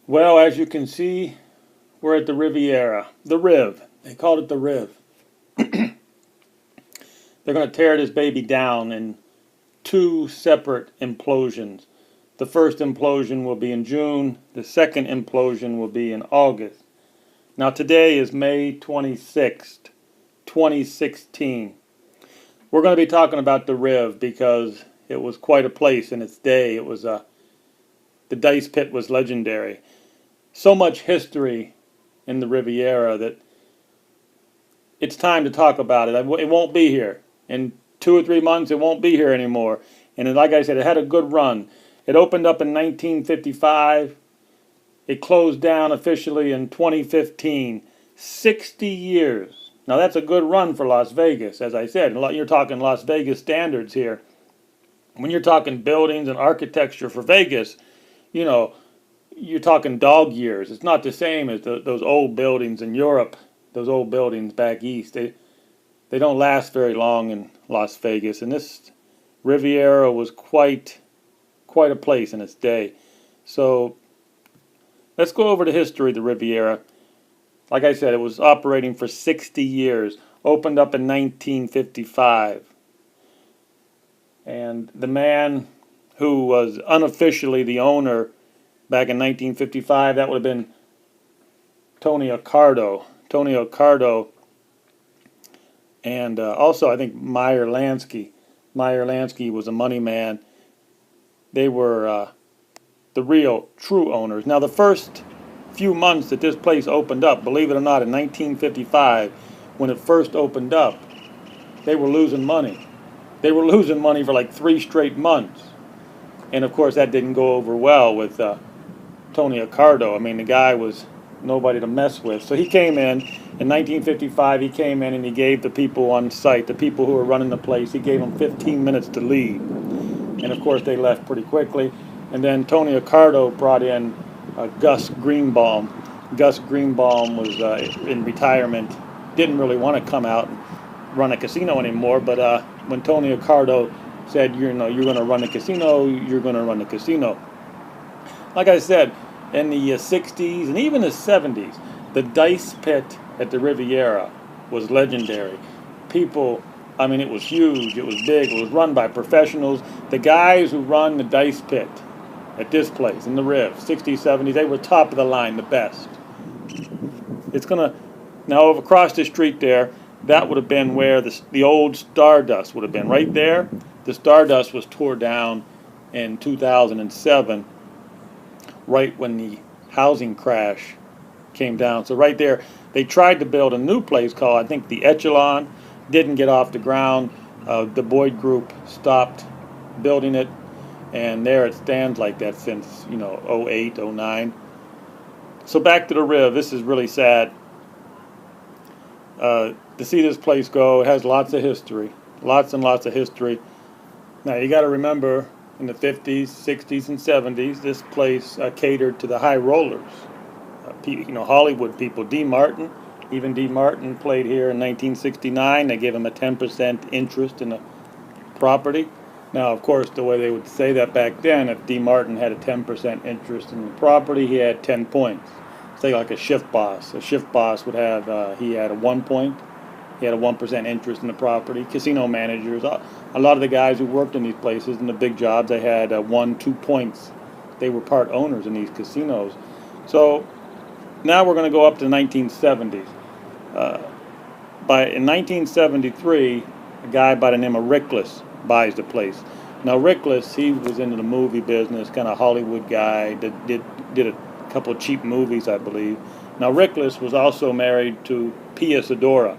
Well, as you can see, we're at the Riviera. The Riv. They called it the Riv. They're going to tear this baby down in two separate implosions. The first implosion will be in June. The second implosion will be in August. Now today is May 26th, 2016. We're going to be talking about the Riv because it was quite a place in its day. It was the dice pit was legendary. So much history in the Riviera that it's time to talk about it. It won't be here. In 2 or 3 months, it won't be here anymore. And like I said, it had a good run. It opened up in 1955. It closed down officially in 2015. 60 years. Now that's a good run for Las Vegas, as I said. You're talking Las Vegas standards here. When you're talking buildings and architecture for Vegas, you know, you're talking dog years. It's not the same as those old buildings in Europe, those old buildings back east. They don't last very long in Las Vegas, and this Riviera was quite a place in its day. So let's go over the history of the Riviera. Like I said, it was operating for 60 years. Opened up in 1955. And the man who was unofficially the owner back in 1955, that would have been Tony Accardo. Tony Accardo, and also I think Meyer Lansky. Meyer Lansky was a money man. They were the real, true owners. Now the first few months that this place opened up, believe it or not, in 1955, when it first opened up, they were losing money. They were losing money for like 3 straight months. And of course that didn't go over well with Tony Accardo. I mean, the guy was nobody to mess with. So he came in 1955, he came in and he gave the people on site, the people who were running the place, he gave them 15 minutes to leave. And of course they left pretty quickly. And then Tony Accardo brought in Gus Greenbaum. Gus Greenbaum was in retirement, didn't really want to come out and run a casino anymore, but when Tony Accardo said, you're going to run a casino, you're going to run a casino. Like I said, in the 60s and even the 70s, the dice pit at the Riviera was legendary. People, I mean, it was huge, it was big, it was run by professionals. The guys who run the dice pit at this place, in the Riv, 60s, 70s, they were top of the line, the best. It's going to, now across the street there, that would have been where the old Stardust would have been. Right there, the Stardust was tore down in 2007, right when the housing crash came down. So right there, they tried to build a new place called, I think, the Echelon. Didn't get off the ground. The Boyd Group stopped building it, and there it stands like that since, 08, 09. So back to the Riv. This is really sad. To see this place go, it has lots of history. Lots and lots of history. Now, you got to remember, in the 50s, 60s, and 70s, this place catered to the high rollers. Hollywood people. D. Martin, even D. Martin played here in 1969. They gave him a 10% interest in the property. Now, of course, the way they would say that back then, if D. Martin had a 10% interest in the property, he had 10 points. Say like a shift boss. A shift boss would have, he had a 1 point. He had a 1% interest in the property. Casino managers, a lot of the guys who worked in these places, in the big jobs, they had 1, 2 points. They were part owners in these casinos. So now we're going to go up to the 1970s. In 1973, a guy by the name of Rickless buys the place. Now Rickless, he was into the movie business, kind of Hollywood guy, did a couple of cheap movies, I believe. Now Rickless was also married to Pia Sedora,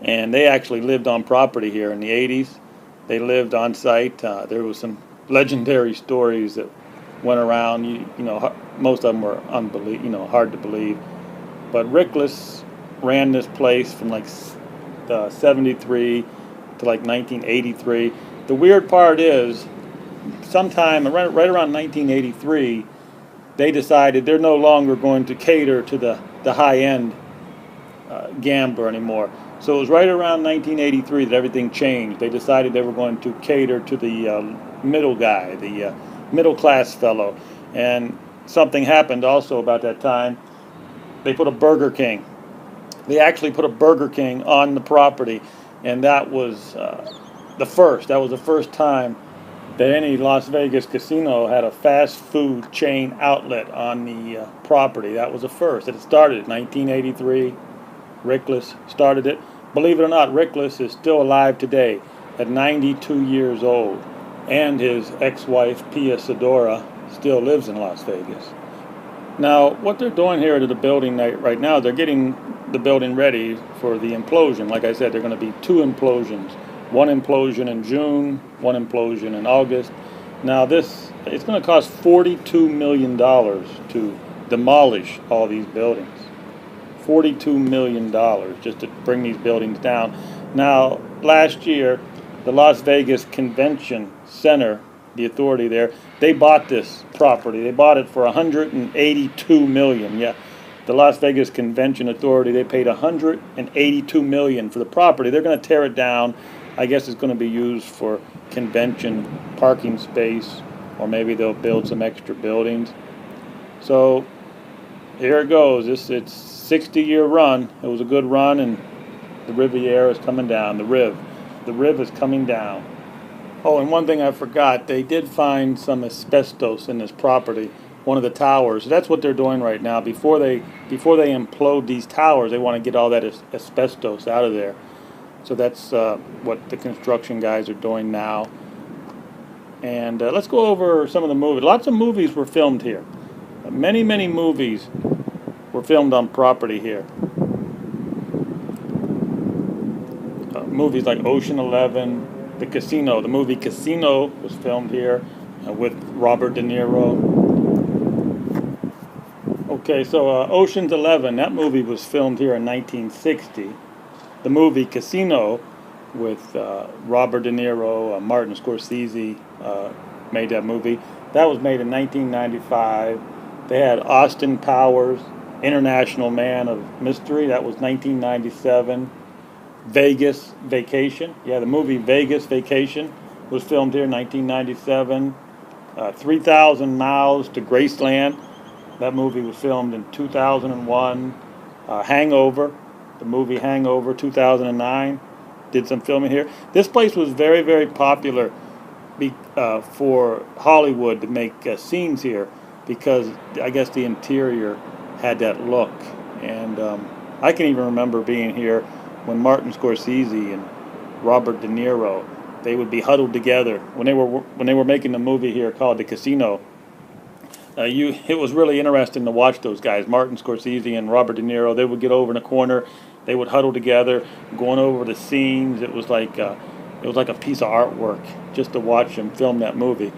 and they actually lived on property here in the 80s. They lived on site. There was some legendary stories that went around. Most of them were hard to believe. But Rickless ran this place from like 73 to like 1983. The weird part is, sometime right around 1983, they decided they're no longer going to cater to the high-end gambler anymore. So it was right around 1983 that everything changed. They decided they were going to cater to the middle guy, the middle-class fellow. And something happened also about that time. They put a Burger King. They actually put a Burger King on the property, and that was the first. That was the first time that any Las Vegas casino had a fast food chain outlet on the property. That was the first. It started in 1983. Rickless started it. Believe it or not, Rickless is still alive today at 92 years old, and his ex-wife Pia Sedora still lives in Las Vegas. Now, what they're doing here to the building right now, they're getting the building ready for the implosion. Like I said, there are going to be two implosions. One implosion in June, one implosion in August. Now it's going to cost $42 million to demolish all these buildings. $42 million just to bring these buildings down. Now, last year, the Las Vegas Convention Center, the authority there, they bought this property. They bought it for $182 million. Yeah, the Las Vegas Convention Authority, they paid $182 million for the property. They're going to tear it down. I guess it's going to be used for convention parking space, or maybe they'll build some extra buildings. So here it goes. It's 60-year run. It was a good run, and the Riviera is coming down. The Riv is coming down. Oh, and one thing I forgot, they did find some asbestos in this property, one of the towers. That's what they're doing right now. Before they implode these towers, they want to get all that asbestos out of there. So that's what the construction guys are doing now. And let's go over some of the movies. Lots of movies were filmed here. Many movies were filmed on property here. Movies like Ocean 11, The Casino. The movie Casino was filmed here with Robert De Niro. Okay, so Ocean's 11, that movie was filmed here in 1960. The movie Casino with Robert De Niro, Martin Scorsese made that movie. That was made in 1995. They had Austin Powers, International Man of Mystery. That was 1997. Vegas Vacation. Yeah, the movie Vegas Vacation was filmed here in 1997. 3,000 Miles to Graceland. That movie was filmed in 2001. Hangover. The movie Hangover, 2009. Did some filming here. This place was very popular for Hollywood to make scenes here, because I guess the interior had that look. And I can even remember being here when Martin Scorsese and Robert De Niro, they would be huddled together when they were making the movie here called The Casino. It was really interesting to watch those guys, Martin Scorsese and Robert De Niro. They would get over in a corner, they would huddle together, going over the scenes. It was like a piece of artwork just to watch them film that movie.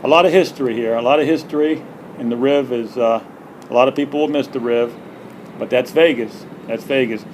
A lot of history here, a lot of history, and the Riv is. A lot of people will miss the Riv, but that's Vegas. That's Vegas.